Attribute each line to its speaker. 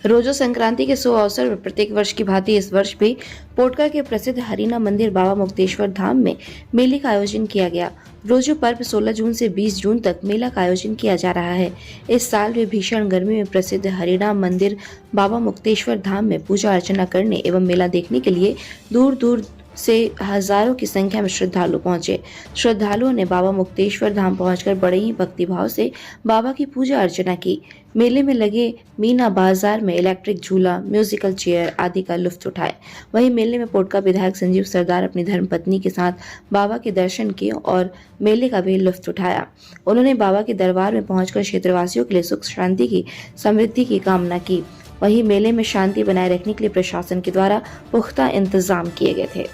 Speaker 1: रोजो संक्रांति के शुभ अवसर पर प्रत्येक वर्ष की भांति इस वर्ष भी पोटका के प्रसिद्ध हरिना मंदिर बाबा मुक्तेश्वर धाम में मेले का आयोजन किया गया। रोजो पर्व 16 जून से 20 जून तक मेला का आयोजन किया जा रहा है। इस साल भी भीषण गर्मी में प्रसिद्ध हरिना मंदिर बाबा मुक्तेश्वर धाम में पूजा अर्चना करने एवं मेला देखने के लिए दूर दूर से हजारों की संख्या में श्रद्धालु पहुंचे। श्रद्धालुओं ने बाबा मुक्तेश्वर धाम पहुंचकर बड़े ही भक्तिभाव से बाबा की पूजा अर्चना की। मेले में लगे मीना बाजार में इलेक्ट्रिक झूला, म्यूजिकल चेयर आदि का लुत्फ उठाए। वहीं मेले में पोटका विधायक संजीव सरदार अपनी धर्मपत्नी के साथ बाबा के दर्शन किए और मेले का भी लुत्फ उठाया। उन्होंने बाबा के दरबार में पहुंचकर क्षेत्रवासियों के लिए सुख शांति की समृद्धि की कामना की। वहीं मेले में शांति बनाए रखने के लिए प्रशासन के द्वारा पुख्ता इंतजाम किए गए थे।